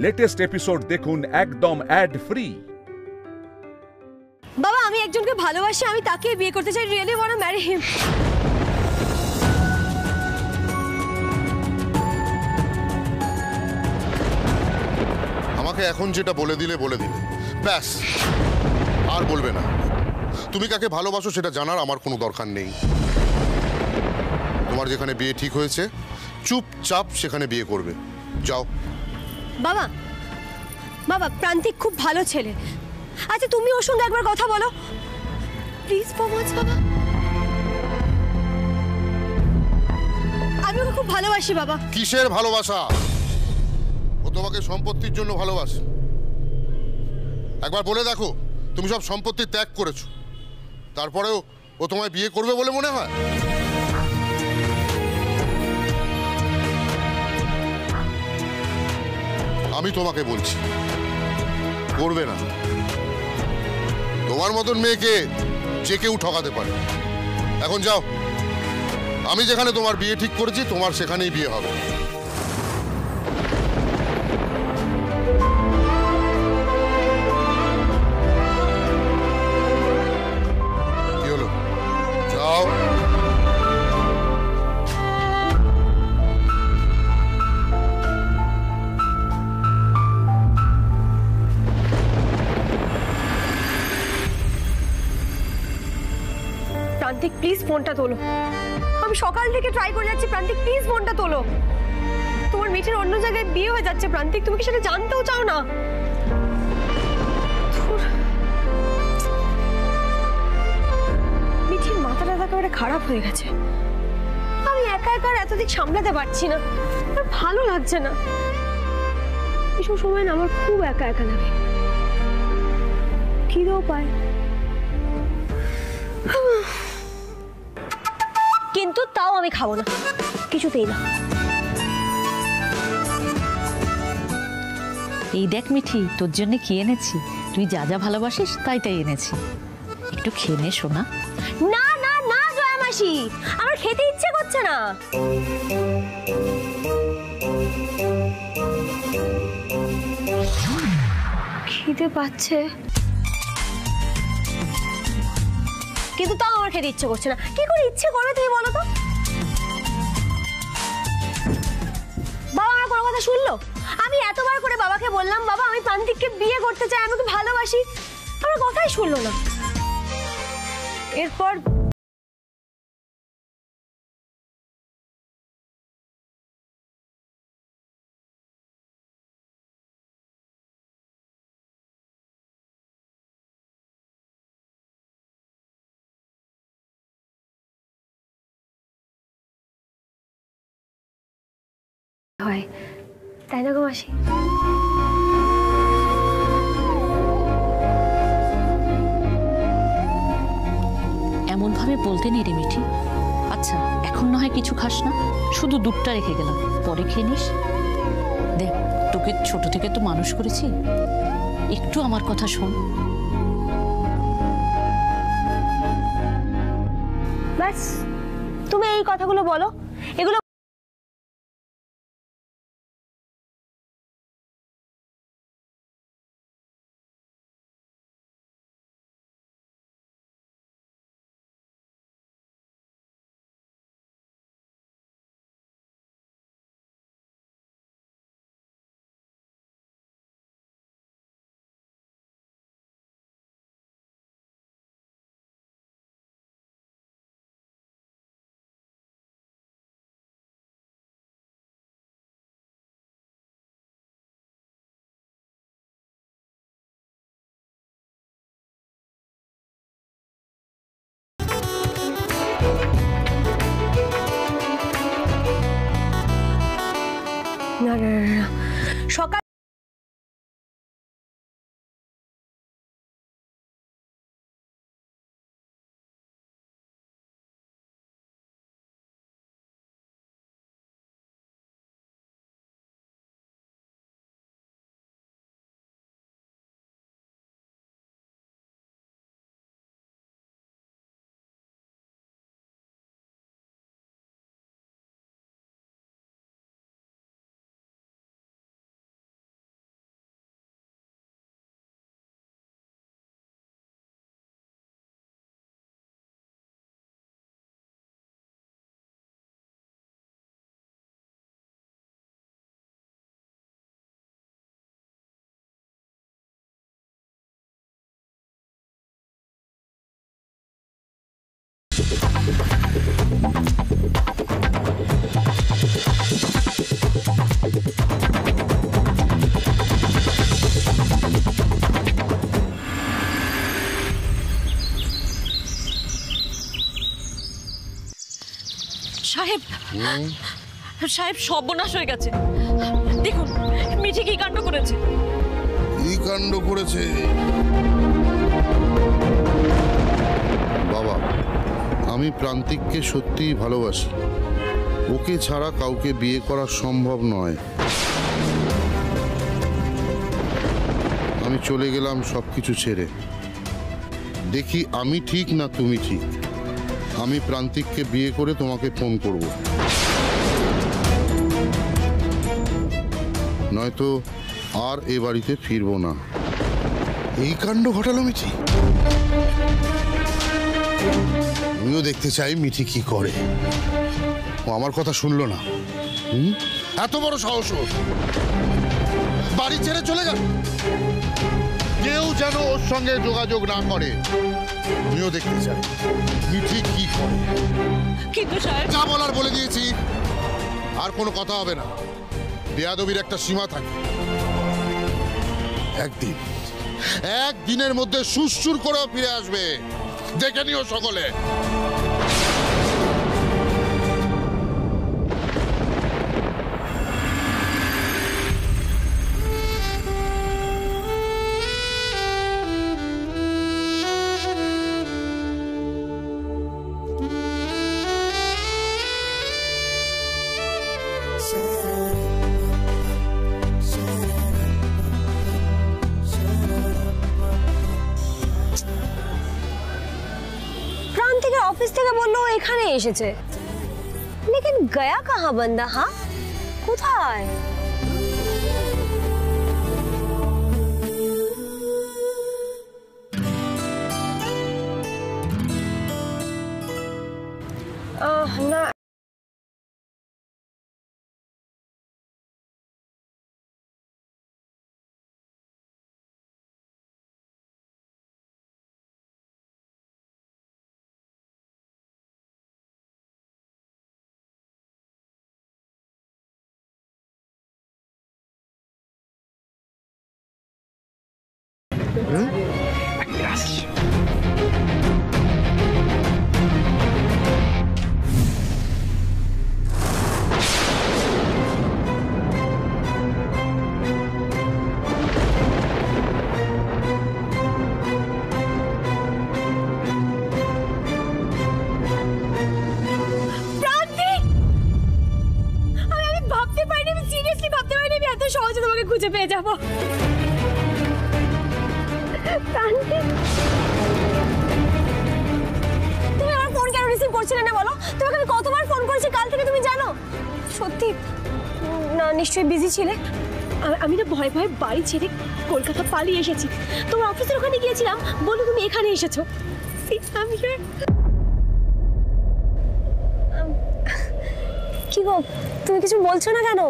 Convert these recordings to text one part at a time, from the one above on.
Latest episode দেখুন একদম add free. বাবা, আমি একজনকে ভালোবাসি, আমি তাকে বিয়ে করতে চাই। রিয়েলি ওয়ান্ট টু ম্যারি হিম। আমাকে এখন যেটা বলে দিলে ব্যাস, আর বলবে না। তুমি কাকে ভালোবাসো সেটা জানার আমার কোনো দরকার নেই। তোমার যেখানে বিয়ে ঠিক হয়েছে চুপচাপ সেখানে বিয়ে করবে, যাও। বাবা, বাবা, প্রান্তিক খুব ভালো ছেলে। আচ্ছা, তুমি ওর সঙ্গে একবার কথা বলো প্লিজ। বাবা, আমি ওকে খুব ভালোবাসি বাবা। কিসের ভালোবাসা? ও তোমাকে সম্পত্তির জন্য ভালোবাসে। একবার বলে দেখো, তুমি সব সম্পত্তি ত্যাগ করেছো, তারপরেও ও তোমায় বিয়ে করবে বলে মনে হয়? আমি তোমাকে বলছি, করবে না। তোমার মতন মেয়েকে যে কেউ ঠকাতে পারে। এখন যাও, আমি যেখানে তোমার বিয়ে ঠিক করেছি তোমার সেখানেই বিয়ে হবে। কি হলো? যাও। প্রান্তিক, প্লিজ ফোনটা তোলো। আমি সকাল থেকে ট্রাই করে যাচ্ছি। প্রান্তিক, প্লিজ ফোনটা তোলো। তোমার মিঠির অন্য জায়গায় বিয়ে হয়ে যাচ্ছে প্রান্তিক, তুমি কি সেটা জানতেও চাও না? মিঠির মাথাটা একেবারে খারাপ হয়ে গেছে। আমি একা একা এতদিক সামলাতে পারছি না, আমার ভালো লাগছে না। এসব সময় না আমার খুব একা একা লাগে, খিদেও পায়। কিন্তু তাও আমি খাবো না, কিছুতেই না। এই দেখ মিঠি, তোর জন্য কি এনেছি। তুই যা যা ভালোবাসিস তাই তাই এনেছি, একটু খেয়ে নে সোনা। না না না জয়া মাসি, আমার খেতে ইচ্ছে করছে না। খিদে পাচ্ছে কিন্তু তাও আমার খেতে ইচ্ছে করছে না। কি করে ইচ্ছে করবে তুমি বলো তো? বাবা আমার কোনো কথা শুনলো? আমি এতবার করে বাবাকে বললাম, বাবা আমি প্রান্তিককে বিয়ে করতে চাই, আমি ওকে ভালোবাসি, আমার কথাই শুনলো না। এরপর হয়, তাই না গো মাসি? এমন ভাবে বলতে নেই রে মিঠি। আচ্ছা, এখন না হয় কিছু খাস না, শুধু দুধটা রেখে গেলাম, পরে খেয়ে নিস। দেখ, তোকে ছোট থেকে তো মানুষ করেছি, একটু আমার কথা শোন। ব্যাস, তুমি এই কথাগুলো বলো, এগুলো না না না, সকাল সাহেব সাহেব সর্বনাশ হয়ে গেছে। দেখুন মিঠি কি কাণ্ড করেছে। কি কাণ্ড করেছে? বাবা, আমি প্রান্তিককে সত্যিই ভালোবাসি। ওকে ছাড়া কাউকে বিয়ে করা সম্ভব নয়। আমি চলে গেলাম সবকিছু ছেড়ে। দেখি আমি ঠিক না তুমি ঠিক। আমি প্রান্তিককে বিয়ে করে তোমাকে ফোন করব, নয়তো আর এ বাড়িতে ফিরবো না। এই কাণ্ড ঘটালো মিঠি। আমিও দেখতে চাই মিঠি কি করে। ও আমার কথা শুনলো না। এত বড় সাহস ওর, বাড়ি ছেড়ে চলে গেল। কেউ যেন ওর সঙ্গে যোগাযোগ না করে। আমিও দেখতে চাই মিঠি কি করে। কিন্তু সাহেব, যা বলার বলে দিয়েছি, আর কোনো কথা হবে না। বেয়াদবির একটা সীমা থাকে। একদিনের মধ্যে সুরসুর করেও ফিরে আসবে, দেখে নিও সকলে। প্রান্তিকের অফিস থেকে বললো এখানে এসেছে, লেকিন গয়া কাহা বন্দা? হ্যাঁ, কোথায়? না, সহজে তোমাকে খুঁজে পেয়ে যাবো। তুমি আমার ফোন কেন রিসিভ করছিলে না বলো? তোমাকে আমি কতবার ফোন করেছি কাল থেকে, তুমি জানো? সত্যি না, নিশ্চয়ই বিজি ছিলে। আমি না ভয় ভয়ে বাড়ি ছেড়ে কলকাতা পালিয়ে এসেছি। তোমার অফিসের ওখানে গিয়েছিলাম, বলো তুমি এখানে এসেছো। কি গো, তুমি কিছু বলছো না কেন?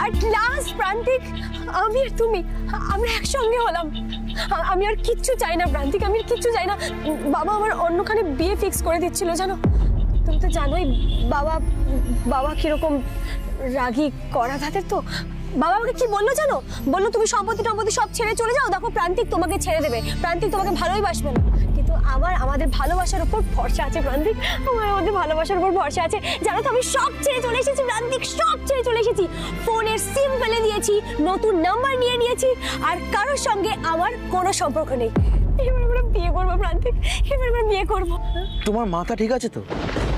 At last, প্রান্তিক, আমি আর তুমি আমরা একসঙ্গে হলাম। আমি আর কিচ্ছু চাই না প্রান্তিক, আমি আর কিচ্ছু চাই না। বাবা আমার অন্যখানে বিয়ে ফিক্স করে দিচ্ছিল, জানো? তুমি তো জানোই বাবা কিরকম রাগী কড়া ধাতের। তো বাবা আমাকে কি বললো জানো? বললো তুমি সম্পত্তি সব ছেড়ে চলে যাও, দেখো প্রান্তিক তোমাকে ছেড়ে দেবে, প্রান্তিক তোমাকে ভালোই বাসবে না। কিন্তু আমাদের ভালোবাসার উপর ভরসা আছে প্রান্তিক, আমাদের ভালোবাসার উপর ভরসা আছে। জানো তো আমি সব ছেড়ে চলে এসেছি প্রান্তিক, সব ছেড়ে চলে এসেছি। ফোনের সিম ফেলে দিয়েছি, নতুন নাম্বার নিয়ে নিয়েছি, আর কারোর সঙ্গে আমার কোনো সম্পর্ক নেই। এবার আমরা বিয়ে করবো প্রান্তিক, এবার আমরা বিয়ে করবো। তোমার মাথা ঠিক আছে তো?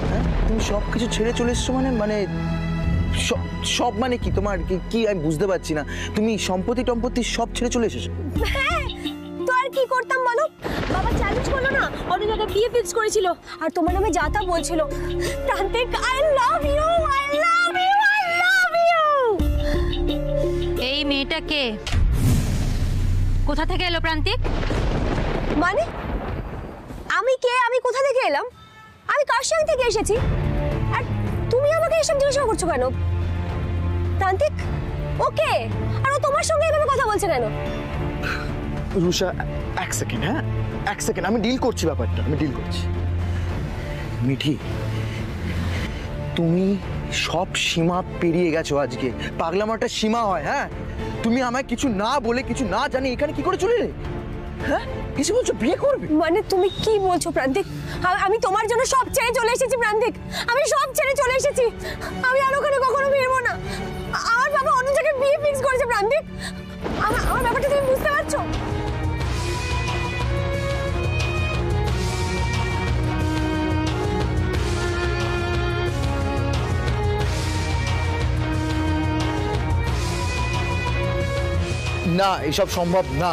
হ্যাঁ, তুমি সব কিছু ছেড়ে চলে এসছো মানে সব মানে কি? তোমার কি আমি বুঝতে পারছি না। তুমি সম্পত্তি সব ছেড়ে চলে এসেছো? হ্যাঁ, তো আর কি করতাম বলো? বাবা চ্যালেঞ্জ করলো না, অন্য জায়গায় বিয়ে ফিক্স করেছিল, আর তোমার নামে যা তা বলছিল। Prantik, I love you, I love you, I love you. এই মেয়েটা কে? কোথা থেকে এলো প্রান্তিক? মানে আমি কে? আমি কোথা থেকে এলাম? আমি কাশিয়াং থেকে এসেছি, আর তুমি আমাকে এসব জিজ্ঞাসা করছো কেন? প্রান্তিক ওকে, আর ও তোমার সঙ্গে এভাবে কথা বলছে কেন? রুষা এক সেকেন্ড, হ্যাঁ এক সেকেন্ড, আমি ডিল করছি ব্যাপারটা, আমি ডিল করছি। মিঠি, তুমি সব সীমা পেরিয়ে গেছো আজকে। পাগলামাটা সীমা হয়, হ্যাঁ? তুমি আমায় কিছু না বলে, কিছু না জানি এখানে কি করে চলে এলে? হ্যাঁ কিছু বলছো, বিয়ে করবে? মানে তুমি কি বলছো প্রান্তিক? আমি তোমার জন্য সব ছেড়ে চলে এসেছি প্রান্তিক, আমি সব ছেড়ে চলে এসেছি। আমি আর ওখানে কখনো ফিরবো না। আমার বাবা অন্য জায়গায় বিয়ে ফিক্স করেছে প্রান্তিক। আমার ব্যাপারটা তুমি বুঝতে পারছো? না, এসব সম্ভব না।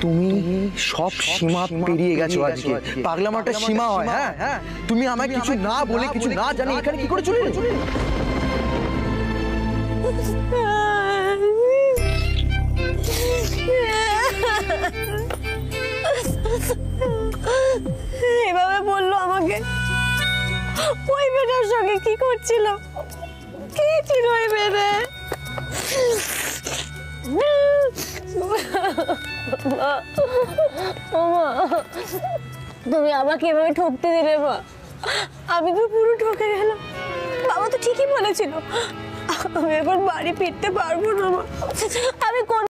তুমি সব সীমা পেরিয়ে গেছো আজকে। পাগলামাটা সীমা হয়, হ্যাঁ? তুমি আমায় কিছু না বলে, কিছু না জানি এখানে কি করে চলে এলে? এভাবে বললো আমাকে। ওই মেয়েটার সঙ্গে কি করছিল? কে ছিল ওই মেয়েটা? তুমি আমাকে এভাবে ঠকতে দিলে মা? আমি তো পুরো ঠকে গেলাম। বাবা তো ঠিকই বলেছিল, আমি এখন বাড়ি ফিরতে পারবো না মা। আমি কোন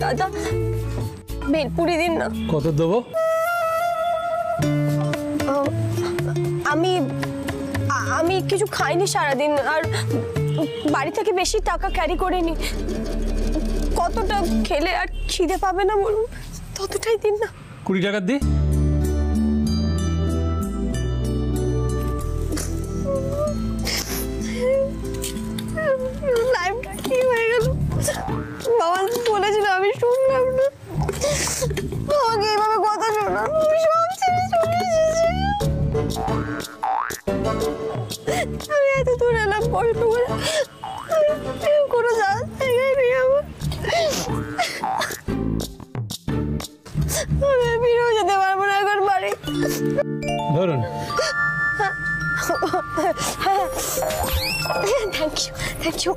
দাদা বেলপুরি দিন না। কত দেবো? আমি কিছু খাইনি সারাদিন, আর বাড়ি থেকে বেশি টাকা ক্যারি করিনি। কতটা খেলে আর খিদে পাবে না বলুন? ততটাই দিন না। 20 টাকা দি। লাইফটা কি হয়ে গেল? বাবা বলেছিল, আমি শুনলাম না। আমাকে এইভাবে কথা শোনা, আমি সব ছেড়ে চলে এসেছি। আমি এত দূর এলাম কষ্ট করে, কোনো জায়গায় নেই আমার। আমি ফিরেও যেতে পারবো না এখন বাড়ি। ধরুন। Thank you, thank you.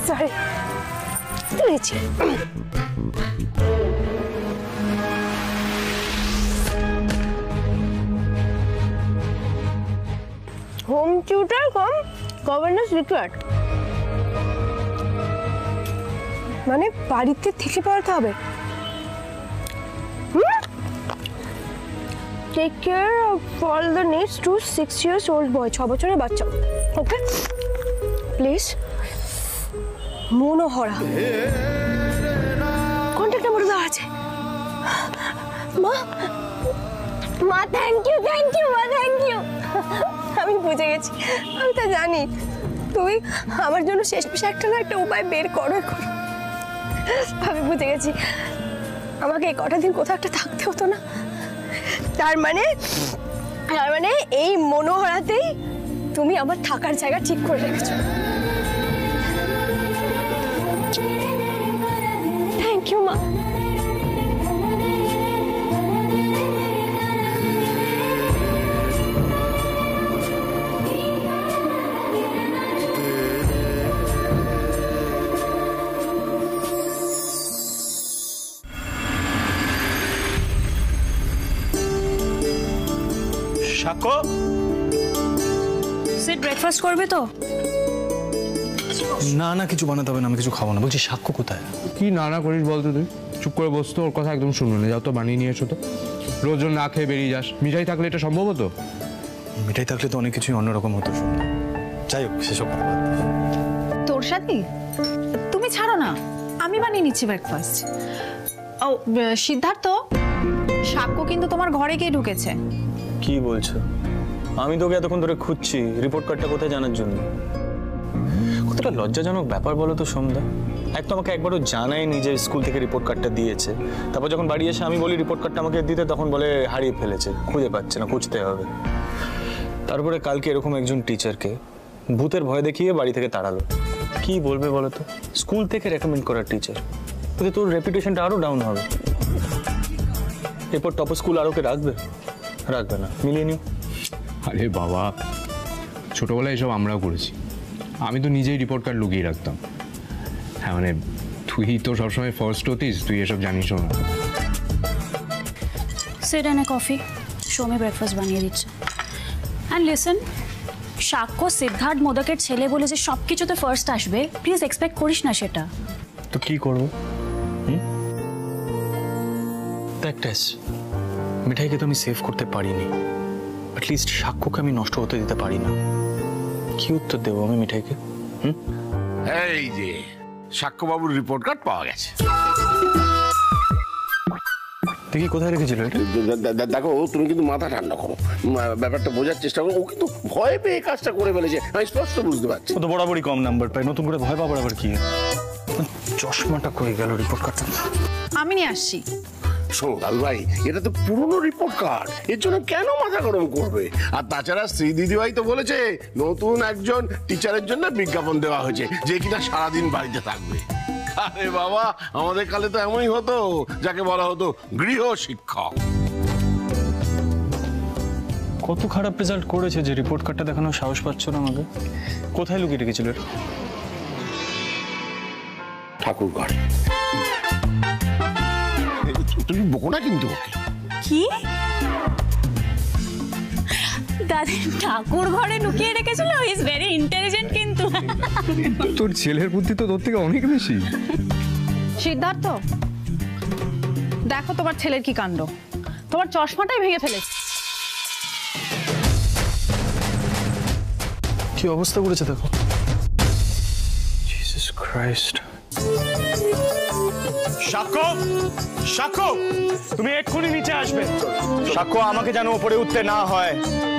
Sorry, তুলেছি। Home tutor cum governess required, মানে বাড়িতে থেকে পড়াতে হবে। Take care of all the needs to 6 years old boy, 6 বছরের বাচ্চা। Okay please. Manohara contact number দেওয়া আছে। মা, মা মা থ্যাংক ইউ মা থ্যাংক ইউ। আমি বুঝে গেছি, আমি তো জানি তুমি আমার জন্য শেষমেশ একটা না একটা উপায় বের করো। আমি বুঝে গেছি আমাকে এই কটা দিন কোথাও একটা থাকতে হতো না। তার মানে এই মনোহরাতেই তুমি আমার থাকার জায়গা ঠিক করে রেখেছো। থ্যাংক ইউ মা। সাক্ষ্য, সিট ব্রেকফাস্ট করবে তো? না না কিছু বানাতে হবে না, আমি কিছু খাবো না। বলছি সাক্ষ্য কোথায়? কি না করিস বলতো তুই? চুপ করে বসতো, ওর কথা একদম শুনলো না। যাও তো বানিয়ে নিয়ে এসো তো। রোজ না খেয়ে বেরিয়ে যাস। মিঠাই থাকলে এটা সম্ভব হতো? মিঠাই থাকলে তো অনেক কিছুই অন্যরকম হতো। যাই হোক, সেসব কথা বাদ দে। তোর সাথে তুমি ছাড়ো না, আমি বানিয়ে নিচ্ছি ব্রেকফাস্ট। ও সিদ্ধার্থ, সাক্ষ্য কিন্তু তোমার ঘরে গিয়ে ঢুকেছে। কি বলছো? আমি তোকে এতক্ষণ ধরে খুঁজছি রিপোর্ট কার্ডটা কোথায় জানার জন্য। কতটা লজ্জাজনক ব্যাপার বলো তো সন্ধ্যা। এক তো আমাকে একবারও জানাই নিজের স্কুল থেকে রিপোর্ট কার্ডটা দিয়েছে, তারপর যখন বাড়ি এসে আমি বলি রিপোর্ট কার্ডটা আমাকে দিতে, তখন বলে হারিয়ে ফেলেছে, খুঁজে পাচ্ছে না, খুঁজতে হবে। তারপরে কালকে এরকম একজন টিচারকে ভূতের ভয় দেখিয়ে বাড়ি থেকে তাড়ালো। কি বলবে বলো তো? স্কুল থেকে রেকমেন্ড করা টিচার, তাতে তোর রেপুটেশনটা আরো ডাউন হবে। এরপর টপ স্কুল আরো কে রাখবে? রাখবে না, মিলিয়ে নিও। আরে বাবা, ছোটবেলায় এসব আমরাও করেছি। আমি তো নিজেই রিপোর্ট কার্ড লুকিয়ে রাখতাম। হ্যাঁ মানে তুই তো সবসময় ফার্স্ট হতিস, তুই এসব জানিসও না। Sit and coffee, show me breakfast বানিয়ে দিচ্ছে। অ্যান্ড লিসেন, সাক্ষ্য সিদ্ধার্থ মোদকের ছেলে বলে যে সব কিছুতে ফার্স্ট আসবে, প্লিজ এক্সপেক্ট করিস না সেটা। তো কি করবো? দেখ টেস, মিঠাইকে তো আমি সেভ করতে পারিনি, অ্যাটলিস্ট সাক্ষ্যকে আমি নষ্ট হতে দিতে পারি না। কি উত্তর দেবো আমি মিঠাইকে? এই যে সাক্ষ্যবাবুর রিপোর্ট কার্ড পাওয়া গেছে। দেখি কোথায় রেখেছিল এটা। দেখো, তুমি কিন্তু মাথা ঠান্ডা করো, ব্যাপারটা বোঝার চেষ্টা করো। ও কিন্তু ভয় পেয়ে কাজটা করে ফেলেছে, আমি স্পষ্ট বুঝতে পারছি। ও তো বরাবরই কম নাম্বার পায়, নতুন করে ভয় পাবার আবার কি? চশমাটা কই গেল রিপোর্ট কার্ডটা? আমি নিয়ে আসছি। শোনো দাদু ভাই, এটা তো পুরনো রিপোর্ট কার্ড, এর জন্য কেন মাথা গরম করবে? আর তাছাড়া শ্রী দিদিভাই তো বলেছে নতুন একজন টিচারের জন্য বিজ্ঞাপন দেওয়া হয়েছে, যে কিনা সারাদিন বাড়িতে থাকবে। আরে বাবা, আমাদের কালে তো এমনই হতো, যাকে বলা হতো গৃহ শিক্ষক। কত খারাপ রেজাল্ট করেছে যে রিপোর্ট কার্ডটা দেখানোর সাহস পাচ্ছ না আমাকে। কোথায় লুকিয়ে রেখেছিল এটা? ঠাকুর ঘর। তুমি বকো না কিন্তু ওকে। কি দাদা ঠাকুর ঘরে লুকিয়ে রেখেছিল? ইজ ভেরি ইন্টেলিজেন্ট কিন্তু। তোর ছেলের বুদ্ধি তো তোর থেকে অনেক বেশি। সিদ্ধার্থ, দেখো তোমার ছেলের কি কাণ্ড, তোমার চশমাটাই ভেঙে ফেলেছে। কি অবস্থা করেছে দেখো। Jesus Christ. সাক্ষ্য, সাক্ষ্য, তুমি এক্ষুনি নিচে আসবে। সাক্ষ্য, আমাকে যেন উপরে উঠতে না হয়,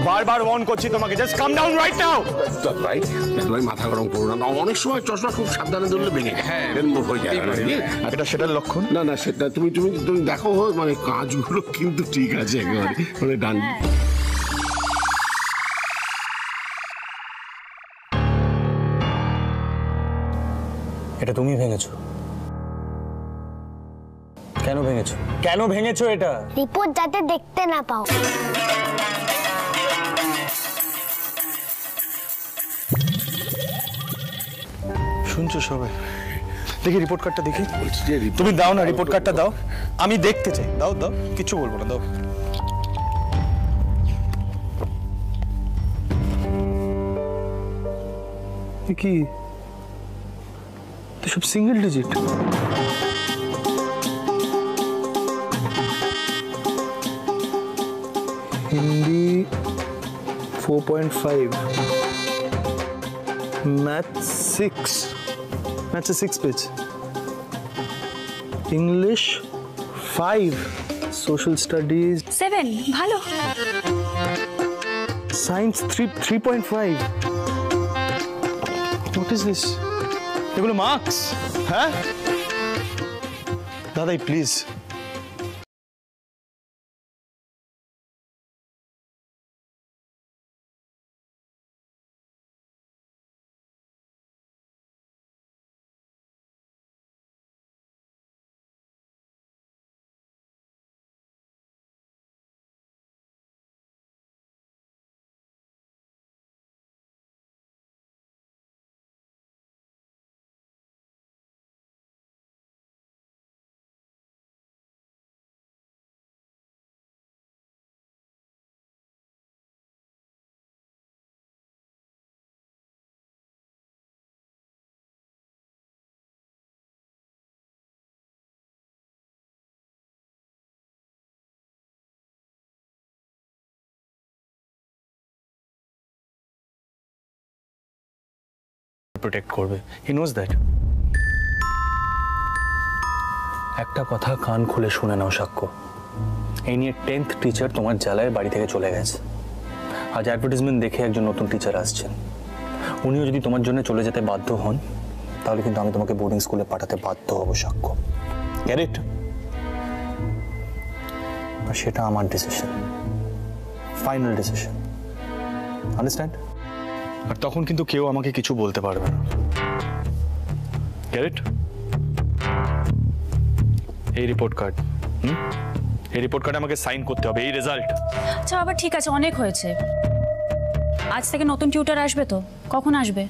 বারবার ওয়ার্ন করছি তোমাকে। Just calm down right now. ভাই মাথা গরম করো না, অনেক সময় চশমা খুব সাবধানে ধরলে ভেঙে যায়, হয়ে যায়। এটা সেটার লক্ষণ না না, সেটা তুমি তুমি তুমি দেখো, মানে কাজগুলো কিন্তু ঠিক আছে একেবারে, মানে ডান। এটা তুমি ভেঙেছো? কেন ভেঙেছো? কেন ভেঙেছো এটা? রিপোর্ট যাতে দেখতে না পাও। শুনছো সবাই? দেখি রিপোর্ট কার্ডটা দেখি। বলছি যে তুমি দাও না, রিপোর্ট কার্ডটা দাও, আমি দেখতে চাই। দাও দাও, কিছু বলবো না, দাও। কি সব single digit? Hindi 4.5, math 6, math 6 page, English 5, social studies 7 ভালো। সায়েন্স 3.5। What is this? এগুলো মার্কস? হ্যাঁ দাদাই প্লিজ। প্রোটেক্ট করবে, হি নোজ দ্যাট। একটা কথা কান খুলে শুনে নাও সাক্ষ্য, এই নিয়ে 10th টিচার তোমার জ্বালায় বাড়ি থেকে চলে গেছে। আজ অ্যাডভার্টাইজমেন্ট দেখে একজন নতুন টিচার আসছেন, উনিও যদি তোমার জন্য চলে যেতে বাধ্য হন তাহলে কিন্তু আমি তোমাকে বোর্ডিং স্কুলে পাঠাতে বাধ্য হব সাক্ষ্য। Get it? আর সেটা আমার ডিসিশন, ফাইনাল ডিসিশন, আন্ডারস্ট্যান্ড? আর তখন কিন্তু কেউ আমাকে কিছু বলতে পারবে না। Get it? এই রিপোর্ট কার্ড, এই রিপোর্ট কার্ডে আমাকে সাইন করতে হবে, এই রেজাল্ট। আচ্ছা বাবা ঠিক আছে, অনেক হয়েছে। আজ থেকে নতুন টিউটর আসবে তো? কখন আসবে?